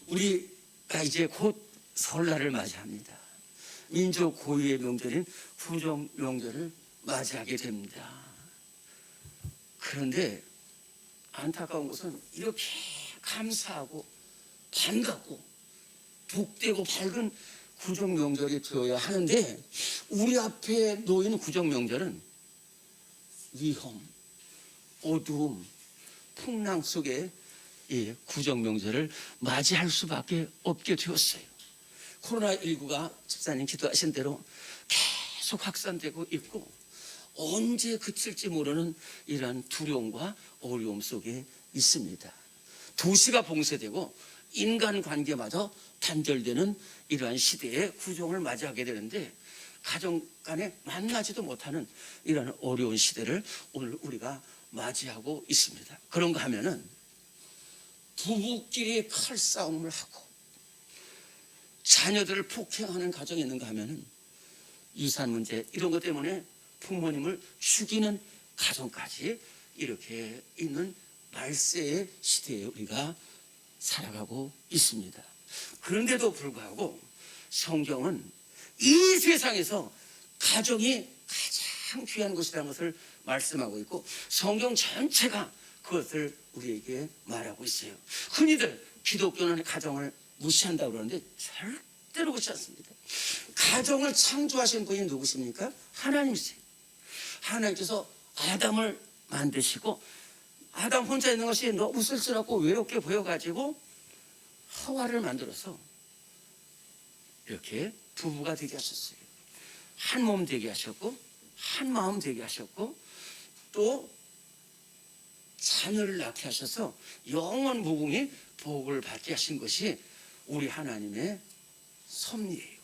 우리가 이제 곧 설날을 맞이합니다. 민족 고유의 명절인 구정 명절을 맞이하게 됩니다. 그런데 안타까운 것은 이렇게 감사하고 반갑고 복되고 밝은 구정 명절이 되어야 하는데 우리 앞에 놓인 구정 명절은 위험, 어두움, 풍랑 속에 이 구정 명절을 맞이할 수밖에 없게 되었어요. 코로나19가 집사님 기도하신 대로 계속 확산되고 있고 언제 그칠지 모르는 이러한 두려움과 어려움 속에 있습니다. 도시가 봉쇄되고 인간관계마저 단절되는 이러한 시대에 구정을 맞이하게 되는데 가정 간에 만나지도 못하는 이러한 어려운 시대를 오늘 우리가 맞이하고 있습니다. 그런가 하면은 부부끼리 칼싸움을 하고 자녀들을 폭행하는 가정이 있는가 하면은 유산 문제 이런 것 때문에 부모님을 죽이는 가정까지 이렇게 있는 말세의 시대에 우리가 살아가고 있습니다. 그런데도 불구하고 성경은 이 세상에서 가정이 가장 귀한 것이라는 것을 말씀하고 있고 성경 전체가 그것을 우리에게 말하고 있어요. 흔히들 기독교는 가정을 무시한다고 그러는데 절대로 그렇지 않습니다. 가정을 창조하신 분이 누구십니까? 하나님이세요. 하나님께서 아담을 만드시고 아담 혼자 있는 것이 너무 쓸쓸하고 외롭게 보여가지고 하와를 만들어서 이렇게 부부가 되게 하셨어요. 한 몸 되게 하셨고 한 마음 되게 하셨고 또 자녀를 낳게 하셔서 영원 무궁히 복을 받게 하신 것이 우리 하나님의 섭리예요.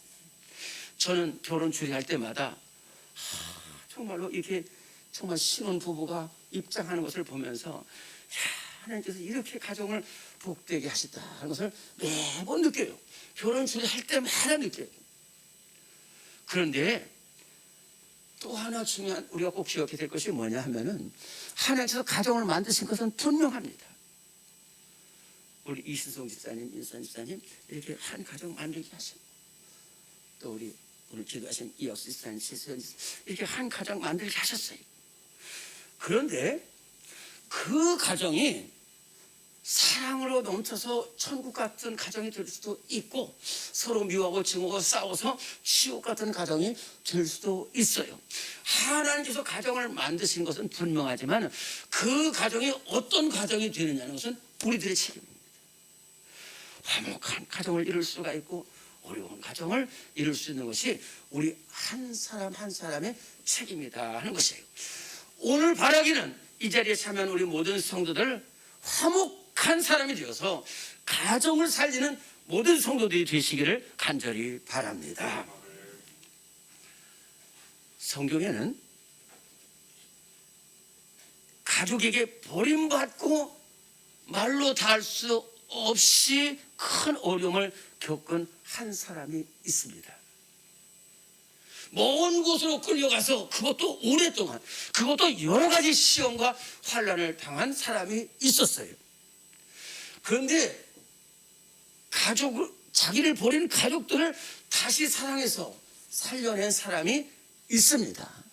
저는 결혼 주례할 때마다 정말로 이렇게 정말 신혼 부부가 입장하는 것을 보면서 하나님께서 이렇게 가정을 복되게 하시다 하는 것을 매번 느껴요. 결혼 주례할 때마다 느껴요. 그런데 또 하나 중요한 우리가 꼭 기억해야 될 것이 뭐냐 하면은 하나님께서 가정을 만드신 것은 분명합니다. 우리 이신성 집사님, 인선 집사님 이렇게 한 가정 만들게 하시고 또 우리 오늘 기도하신 이혁수 집사님, 최수연 집사님 이렇게 한 가정 만들게 하셨어요. 그런데 그 가정이 사랑으로 넘쳐서 천국 같은 가정이 될 수도 있고 서로 미워하고 증오하고 싸워서 지옥 같은 가정이 될 수도 있어요. 하나님께서 가정을 만드신 것은 분명하지만 그 가정이 어떤 가정이 되느냐는 것은 우리들의 책임입니다. 화목한 가정을 이룰 수가 있고 어려운 가정을 이룰 수 있는 것이 우리 한 사람 한 사람의 책임이다 하는 것이에요. 오늘 바라기는 이 자리에 참여한 우리 모든 성도들 화목한 사람이 되어서 가정을 살리는 모든 성도들이 되시기를 간절히 바랍니다. 성경에는 가족에게 버림받고 말로 다 할 수 없이 큰 어려움을 겪은 한 사람이 있습니다. 먼 곳으로 끌려가서 그것도 오랫동안 그것도 여러 가지 시험과 환난을 당한 사람이 있었어요. 그런데 자기를 버린 가족들을 다시 사랑해서 살려낸 사람이 있습니다.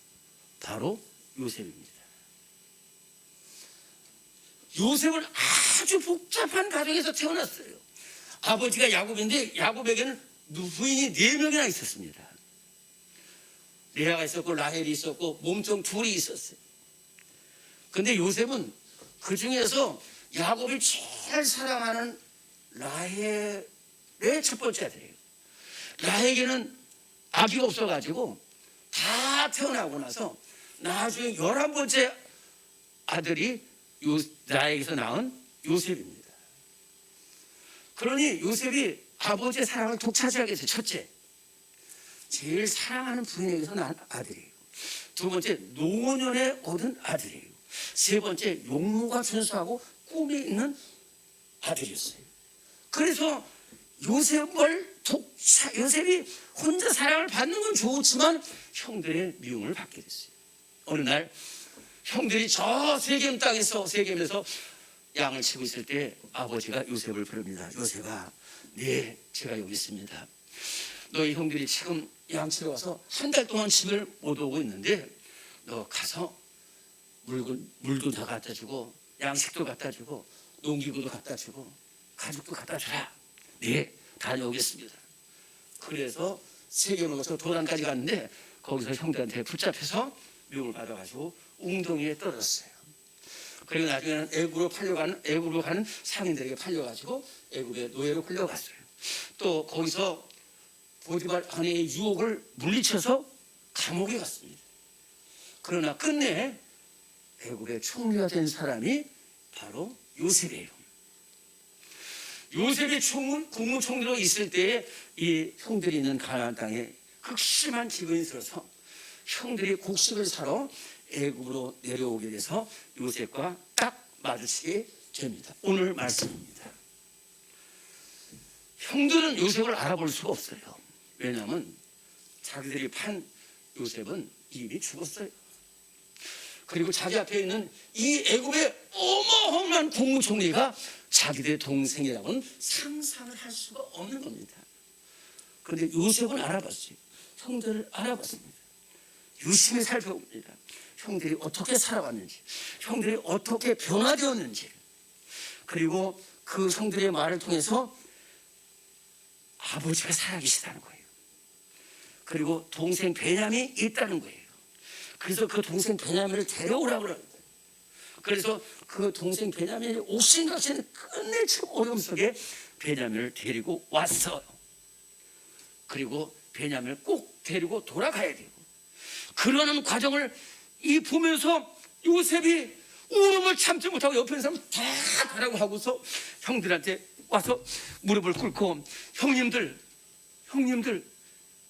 바로 요셉입니다. 요셉은 아주 복잡한 가정에서 태어났어요. 아버지가 야곱인데 야곱에게는 부인이 4명이나 있었습니다. 레아가 있었고 라헬이 있었고 몸종 둘이 있었어요. 근데 요셉은 그 중에서 야곱이 제일 사랑하는 라헬의 첫 번째 아들이에요. 라헬에게는 아기가 없어가지고 다 태어나고 나서 나중에 11번째 아들이 라헬에게서 낳은 요셉입니다. 그러니 요셉이 아버지의 사랑을 독차지하게 됐어요. 첫째, 제일 사랑하는 부인에게서 낳은 아들이에요. 두 번째, 노년에 얻은 아들이에요. 세 번째, 용모가 준수하고 꿈이 있는 아들이었어요. 그래서 요셉이 혼자 사랑을 받는 건 좋지만 형들의 미움을 받게 됐어요. 어느 날 형들이 저 세겜 땅에서 세겜에서 양을 치고 있을 때 아버지가 요셉을 부릅니다. 요셉아, 네, 제가 여기 있습니다. 너희 형들이 지금 양 치러 와서 한 달 동안 집을 못 오고 있는데 너 가서 물도 다 갖다 주고 양식도 갖다 주고 농기구도 갖다 주고 가죽도 갖다 주라. 네, 다녀오겠습니다. 그래서 세계로서 도단까지 갔는데 거기서 형들한테 붙잡혀서 미움을 받아가지고 웅덩이에 떨어졌어요. 그리고 나중에는 애굽으로 가는 상인들에게 팔려가지고 애굽의 노예로 끌려갔어요. 또 거기서 보디발 아내의 유혹을 물리쳐서 감옥에 갔습니다. 그러나 끝내 애굽의 총리가 된 사람이 바로 요셉이에요. 요셉의 국무총리로 있을 때에 이 형들이 있는 가나안 땅에 극심한 기근이 들어서 형들이 곡식을 사러 애굽으로 내려오게 돼서 요셉과 딱 마주치게 됩니다. 오늘 말씀입니다. 형들은 요셉을 알아볼 수가 없어요. 왜냐하면 자기들이 판 요셉은 이미 죽었어요. 그리고 자기 앞에 있는 이 애굽의 어마어마한 국무총리가 자기들의 동생이라고는 상상을 할 수가 없는 겁니다. 그런데 요셉은 알아봤어요. 형들을 알아봤습니다. 유심히 살펴봅니다. 형들이 어떻게 살아왔는지, 형들이 어떻게 변화되었는지, 그리고 그 형들의 말을 통해서 아버지가 살아계시다는 거예요. 그리고 동생 베냐민이 있다는 거예요. 그래서 그 동생 베냐민을 데려오라고 합니다. 그래서 그 동생 베냐민이 옥신각신 끝내 참 어려움 속에 베냐민을 데리고 왔어요. 그리고 베냐민을 꼭 데리고 돌아가야 돼요. 그러는 과정을 보면서 요셉이 울음을 참지 못하고 옆에 있는 사람 다 가라고 하고서 형들한테 와서 무릎을 꿇고 형님들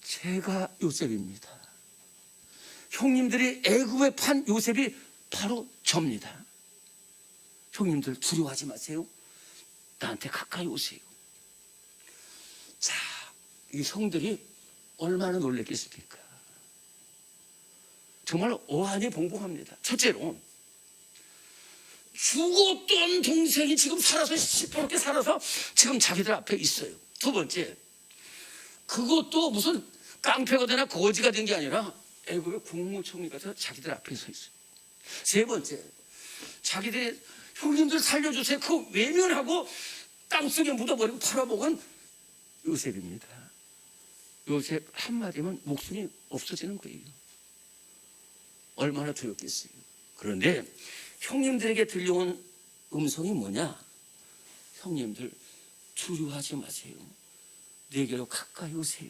제가 요셉입니다. 형님들이 애굽에 판 요셉이 바로 접니다. 형님들 두려워하지 마세요. 나한테 가까이 오세요. 자, 이 형들이 얼마나 놀랬겠습니까? 정말 어안이 봉봉합니다. 첫째로 죽었던 동생이 지금 살아서 시퍼렇게 살아서 지금 자기들 앞에 있어요. 두 번째, 그것도 무슨 깡패가 되나 거지가 된 게 아니라 애굽의 국무총리가 돼서 자기들 앞에 서 있어요. 세 번째, 자기들이 형님들 살려주세요 그 외면하고 땅속에 묻어버리고 팔아먹은 요셉입니다. 요셉 한마디면 목숨이 없어지는 거예요. 얼마나 두렵겠어요. 그런데 형님들에게 들려온 음성이 뭐냐? 형님들 두려워하지 마세요. 내게로 가까이 오세요.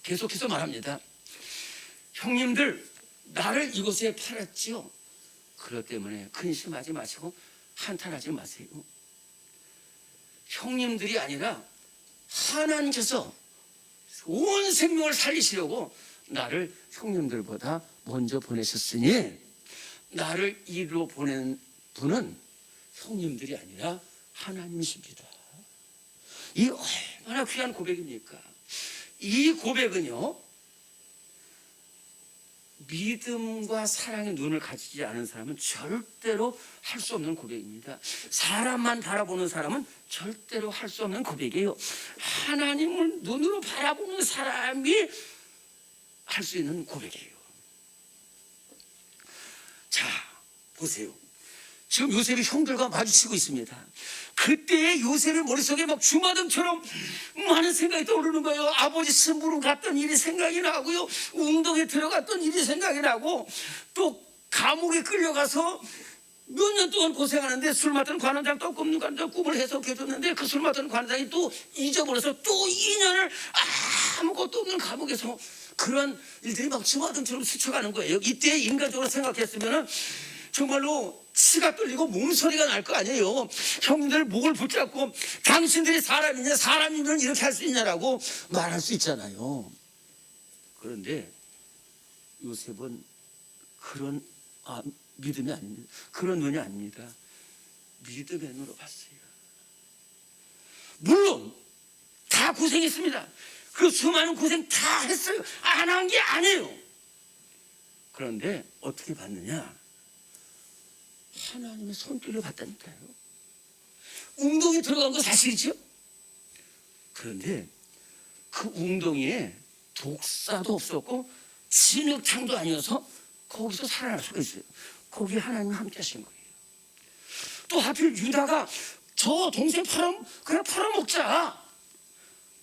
계속해서 말합니다. 형님들 나를 이곳에 팔았지요. 그렇기 때문에 근심하지 마시고 한탄하지 마세요. 형님들이 아니라 하나님께서 온 생명을 살리시려고 나를 형님들보다 먼저 보내셨으니 나를 이리로 보낸 분은 형님들이 아니라 하나님이십니다. 이 얼마나 귀한 고백입니까? 이 고백은요, 믿음과 사랑의 눈을 가지지 않은 사람은 절대로 할 수 없는 고백입니다. 사람만 바라보는 사람은 절대로 할 수 없는 고백이에요. 하나님을 눈으로 바라보는 사람이 할 수 있는 고백이에요. 자, 보세요. 지금 요셉이 형들과 마주치고 있습니다. 그때 요셉의 머릿속에 막 주마등처럼 많은 생각이 떠오르는 거예요. 아버지 심부름 갔던 일이 생각이 나고요, 웅덩이에 들어갔던 일이 생각이 나고, 또 감옥에 끌려가서 몇 년 동안 고생하는데 술 맡은 관원장 떡 굽는 관원장 꿈을 해석해줬는데 그 술 맡은 관원장이 또 잊어버려서 또 2년을 아무것도 없는 감옥에서 그런 일들이 막 주마등처럼 스쳐가는 거예요. 이때 인간적으로 생각했으면 정말로 치가 떨리고 몸소리가 날 거 아니에요. 형님들 목을 붙잡고 당신들이 사람이냐, 사람이면 이렇게 할 수 있냐라고 말할 수 있잖아요. 그런데 요셉은 그런 믿음이 아닙니다. 그런 눈이 아닙니다. 믿음의 눈으로 봤어요. 물론 다 고생했습니다. 그 수많은 고생 다 했어요. 안 한 게 아니에요. 그런데 어떻게 봤느냐? 하나님의 손길을 받다니까요. 웅덩이 들어간 거 사실이죠? 그런데 그 웅덩이에 독사도 없었고 진흙탕도 아니어서 거기서 살아날 수가 있어요. 거기 하나님이 함께 하신 거예요. 또 하필 유다가 저 동생 그냥 팔아먹자.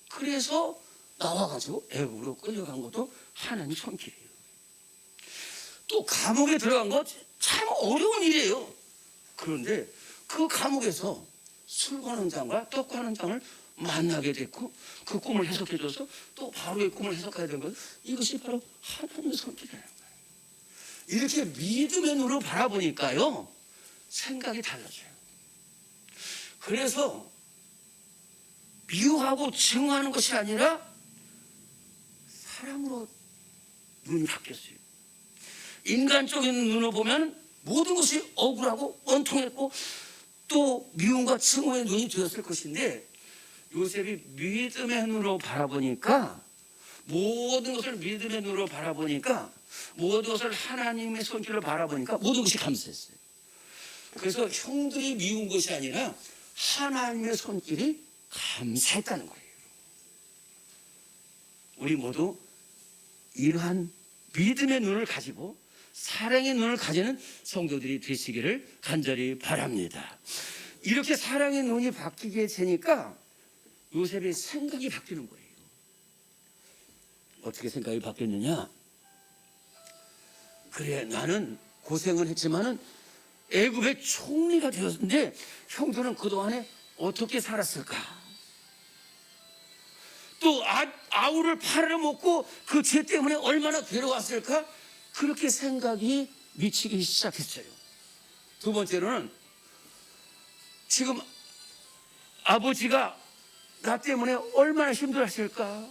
그래서 나와가지고 애굽으로 끌려간 것도 하나님 손길이에요. 또 감옥에 들어간 것 참 어려운 일이에요. 그런데 그 감옥에서 술 관원 장과 떡 관원 장을 만나게 됐고 그 꿈을 해석해줘서 또 바로의 꿈을 해석해야 되는 것, 이것이 바로 하나님의 손길이라는 거예요. 이렇게 믿음의 눈으로 바라보니까요 생각이 달라져요. 그래서 미워하고 증오하는 것이 아니라 사랑으로 눈이 바뀌었어요. 인간적인 눈으로 보면 모든 것이 억울하고 원통했고 또 미움과 증오의 눈이 되었을 것인데, 요셉이 믿음의 눈으로 바라보니까, 모든 것을 믿음의 눈으로 바라보니까, 모든 것을 하나님의 손길로 바라보니까 모든 것이 감사했어요. 그래서 형들이 미운 것이 아니라 하나님의 손길이 감사했다는 거예요. 우리 모두 이러한 믿음의 눈을 가지고 사랑의 눈을 가지는 성도들이 되시기를 간절히 바랍니다. 이렇게 사랑의 눈이 바뀌게 되니까 요셉의 생각이 바뀌는 거예요. 어떻게 생각이 바뀌었느냐? 그래, 나는 고생은 했지만은 애굽의 총리가 되었는데 형들은 그동안에 어떻게 살았을까? 또 아우를 팔아먹고 그 죄 때문에 얼마나 괴로웠을까? 그렇게 생각이 미치기 시작했어요. 두 번째로는 지금 아버지가 나 때문에 얼마나 힘들었을까?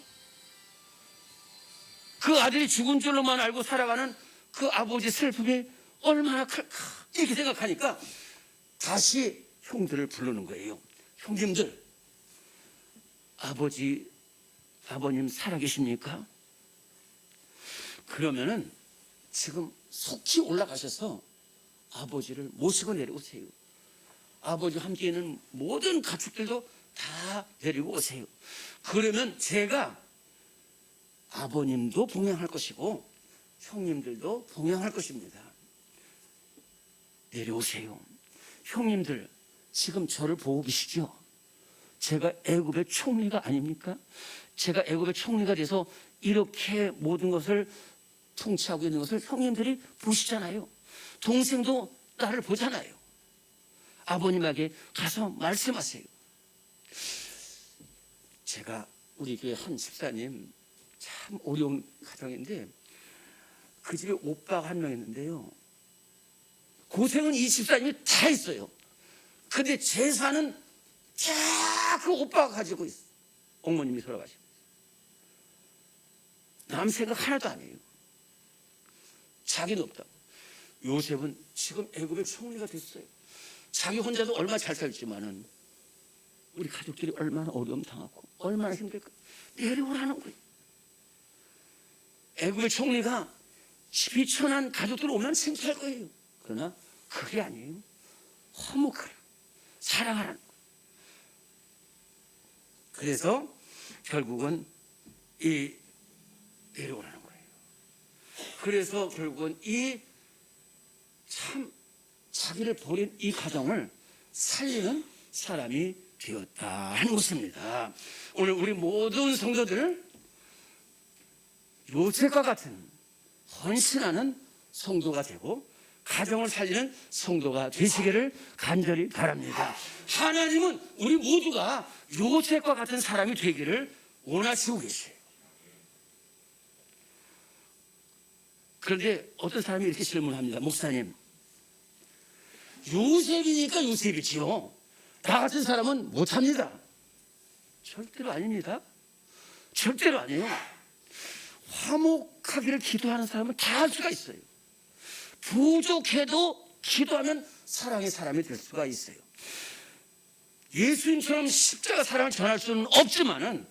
그 아들이 죽은 줄로만 알고 살아가는 그 아버지 슬픔이 얼마나 클까? 이렇게 생각하니까 다시 형들을 부르는 거예요. 형님들, 아버님 살아계십니까? 그러면은 지금 속히 올라가셔서 아버지를 모시고 내려오세요. 아버지와 함께 있는 모든 가축들도 다 데리고 오세요. 그러면 제가 아버님도 봉양할 것이고 형님들도 봉양할 것입니다. 내려오세요. 형님들, 지금 저를 보고 계시죠? 제가 애굽의 총리가 아닙니까? 제가 애굽의 총리가 돼서 이렇게 모든 것을 통치하고 있는 것을 형님들이 보시잖아요. 동생도 나를 보잖아요. 아버님에게 가서 말씀하세요. 제가 우리 교회 한 집사님, 참 어려운 가정인데 그 집에 오빠가 한 명 있는데요, 고생은 이 집사님이 다 했어요. 근데 재산은 다 그 오빠가 가지고 있어. 어머님이 돌아가시고. 남 생각 하나도 안 해요. 자기는 없다고. 요셉은 지금 애굽의 총리가 됐어요. 자기 혼자도 얼마나 잘 살지만은 우리 가족들이 얼마나 어려움 당하고 얼마나 힘들까? 내려오라는 거예요. 애굽의 총리가 비천한 가족들 오면 생각할 거예요. 그러나 그게 아니에요. 화목하라, 사랑하라는 거예요. 그래서 결국은 내려오라는 거예요. 그래서 결국은 참 자기를 버린 이 가정을 살리는 사람이 되었다 하는 것입니다. 오늘 우리 모든 성도들 요셉과 같은 헌신하는 성도가 되고 가정을 살리는 성도가 되시기를 간절히 바랍니다. 하나님은 우리 모두가 요셉과 같은 사람이 되기를 원하시고 계세요. 그런데 어떤 사람이 이렇게 질문합니다. 목사님, 요셉이니까 요셉이지요, 나 같은 사람은 못합니다. 절대로 아닙니다. 절대로 아니에요. 화목하기를 기도하는 사람은 다 할 수가 있어요. 부족해도 기도하면 사랑의 사람이 될 수가 있어요. 예수님처럼 십자가 사랑을 전할 수는 없지만은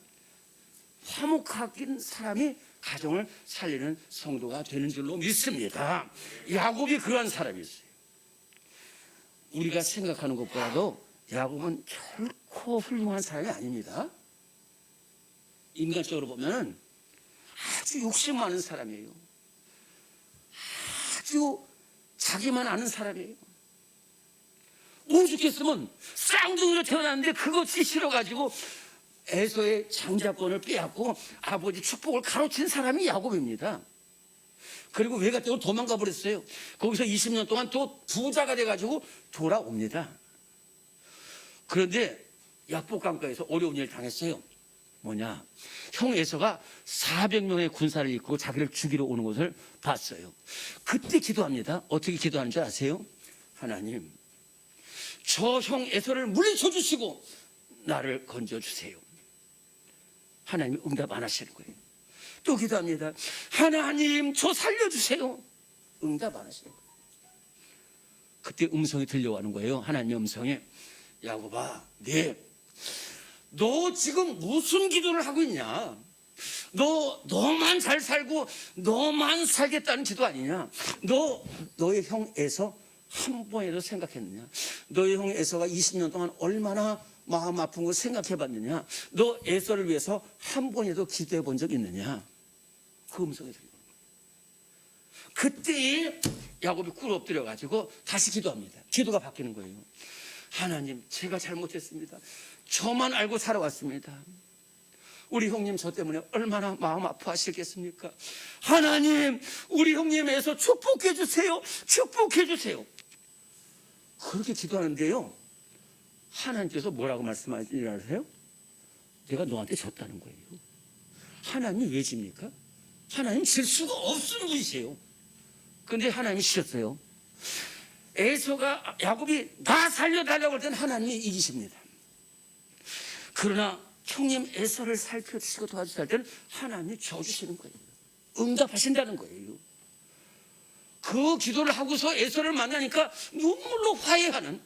화목하긴 사람이 가정을 살리는 성도가 되는 줄로 믿습니다. 야곱이 그러한 사람이었어요. 우리가 생각하는 것보다도 야곱은 결코 훌륭한 사람이 아닙니다. 인간적으로 보면 아주 욕심 많은 사람이에요. 아주 자기만 아는 사람이에요. 오죽했으면 쌍둥이로 태어났는데 그것이 싫어가지고 에서의 장자권을 빼앗고 아버지 축복을 가로챈 사람이 야곱입니다. 그리고 외갓집으로 도망가 버렸어요. 거기서 20년 동안 또 부자가 돼가지고 돌아옵니다. 그런데 약복강가에서 어려운 일을 당했어요. 뭐냐, 형 에서가 400명의 군사를 이끌고 자기를 죽이러 오는 것을 봤어요. 그때 기도합니다. 어떻게 기도하는 줄 아세요? 하나님, 저 형 에서를 물리쳐 주시고 나를 건져주세요. 하나님이 응답 안 하시는 거예요. 또 기도합니다. 하나님, 저 살려주세요. 응답 안 하시는 거예요. 그때 음성이 들려오는 거예요. 하나님의 음성에, 야곱아, 너 지금 무슨 기도를 하고 있냐? 너만 잘 살고 너만 살겠다는 기도 아니냐? 너의 형 에서 한 번에도 생각했느냐? 너의 형 에서가 20년 동안 얼마나 마음 아픈 걸 생각해 봤느냐? 너 에서를 위해서 한 번에도 기도해 본 적 있느냐? 그 음성이 들려오는 거예요. 그때 야곱이 꿇어 엎드려 가지고 다시 기도합니다. 기도가 바뀌는 거예요. 하나님, 제가 잘못했습니다. 저만 알고 살아왔습니다. 우리 형님 저 때문에 얼마나 마음 아파하시겠습니까? 하나님, 우리 형님에서 축복해 주세요. 축복해 주세요. 그렇게 기도하는데요, 하나님께서 뭐라고 말씀하시는지 아세요? 내가 너한테 졌다는 거예요. 하나님이 왜 집니까? 하나님 질 수가 없는 분이세요. 그런데 하나님이 지셨어요. 에서가, 야곱이 나 살려달라고 할 때는 하나님이 이기십니다. 그러나 형님 에서를 살펴주시고 도와주실 때는 하나님이 져주시는 거예요. 응답하신다는 거예요. 그 기도를 하고서 에서를 만나니까 눈물로 화해하는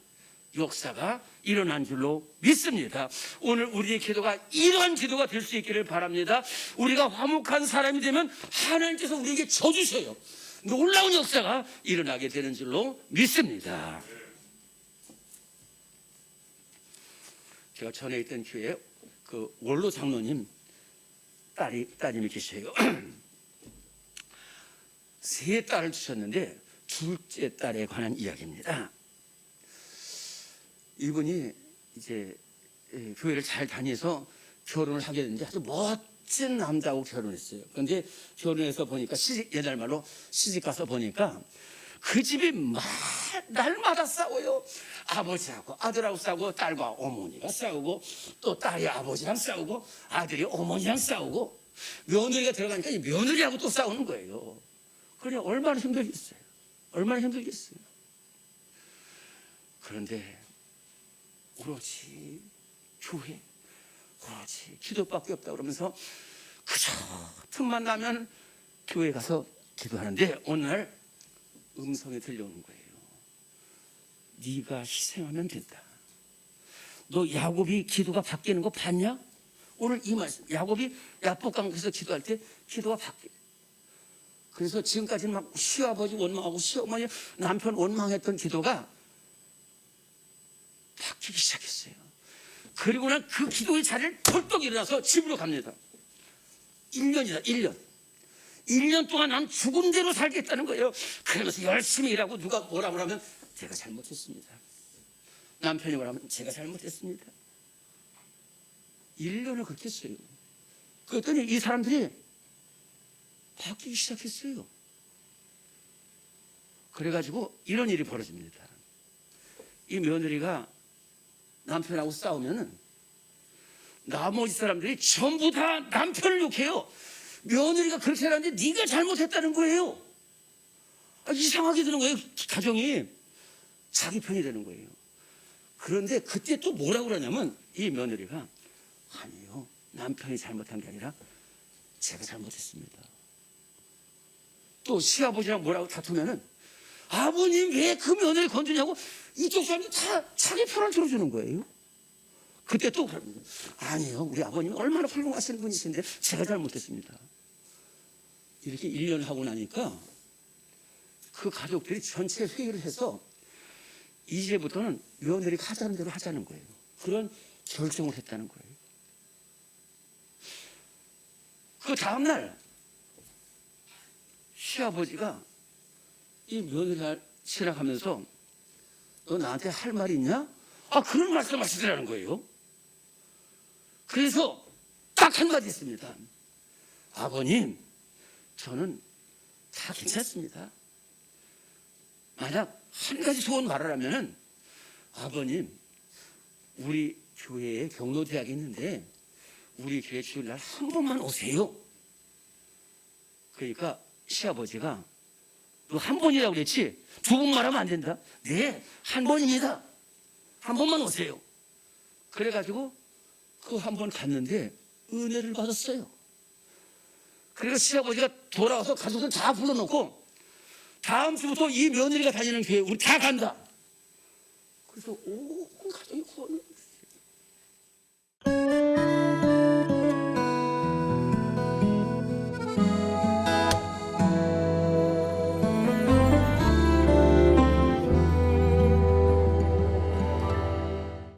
역사가 일어난 줄로 믿습니다. 오늘 우리의 기도가 이러한 기도가 될 수 있기를 바랍니다. 우리가 화목한 사람이 되면 하나님께서 우리에게 져주셔요. 놀라운 역사가 일어나게 되는 줄로 믿습니다. 제가 전에 있던 교회에 그 원로 장로님 따님이 계셔요. 세 딸을 주셨는데 둘째 딸에 관한 이야기입니다. 이분이 이제 교회를 잘 다녀서 결혼을 하게 됐는데 아주 멋진 남자하고 결혼했어요. 그런데 결혼해서 보니까 옛날 말로 시집 가서 보니까 그 집이 날마다 싸워요. 아버지하고 아들하고 싸우고, 딸과 어머니가 싸우고, 또 딸이 아버지랑 싸우고, 아들이 어머니랑 싸우고, 며느리가 들어가니까 이 며느리하고 또 싸우는 거예요. 그래, 얼마나 힘들겠어요. 얼마나 힘들겠어요. 그런데 오로지 교회, 오로지 기도밖에 없다 그러면서 그저 틈만 나면 교회 가서 기도하는데 어느 날 음성이 들려오는 거예요. 네가 희생하면 된다. 너 야곱이 기도가 바뀌는 거 봤냐? 오늘 이 말씀, 야곱이 야복강에서 기도할 때 기도가 바뀌어요. 그래서 지금까지는 막 시아버지 원망하고 시어머니 남편 원망했던 기도가 바뀌기 시작했어요. 그리고 난 그 기도의 자리를 벌떡 일어나서 집으로 갑니다. 1년이다, 1년. 1년 동안 난 죽은 대로 살겠다는 거예요. 그러면서 열심히 일하고 누가 뭐라고 하면 제가 잘못했습니다. 남편이 뭐라고 하면 제가 잘못했습니다. 1년을 그렇게 했어요. 그랬더니 이 사람들이 바뀌기 시작했어요. 그래가지고 이런 일이 벌어집니다. 이 며느리가 남편하고 싸우면은 나머지 사람들이 전부 다 남편을 욕해요. 며느리가 그렇게 하는데 네가 잘못했다는 거예요. 이상하게 되는 거예요. 가정이 자기 편이 되는 거예요. 그런데 그때 또 뭐라고 그러냐면 이 며느리가 아니요, 남편이 잘못한 게 아니라 제가 잘못했습니다. 또 시아버지랑 뭐라고 다투면은 아버님 왜 그 며느리 건드냐고 이쪽 사람들이 다 자기 편을 들어주는 거예요. 그때 또 그럽니다. 아니요, 우리 아버님 얼마나 훌륭하신 분이신데 제가 잘못했습니다. 이렇게 1년 하고 나니까 그 가족들이 전체 회의를 해서 이제부터는 며느리가 하자는 대로 하자는 거예요. 그런 결정을 했다는 거예요. 그 다음날 시아버지가 이 며느리를 지나가면서 너 나한테 할 말이 있냐? 그런 말씀 하시더라는 거예요. 그래서 딱 한마디 했습니다. 아버님, 저는 다 괜찮습니다. 만약 한 가지 소원 말하라면은, 아버님, 우리 교회에 경로대학이 있는데 우리 교회 주일날 한 번만 오세요. 그러니까 시아버지가 너 한 번이라고 그랬지? 두 번 말하면 안 된다. 네, 한 번입니다. 한 번만 오세요. 그래가지고 그 한 번 갔는데 은혜를 받았어요. 그래서 시아버지가 돌아와서 가족들 다 불러놓고 다음 주부터 이 며느리가 다니는 교회 우리 다 간다. 그래서 온 가족이 구원을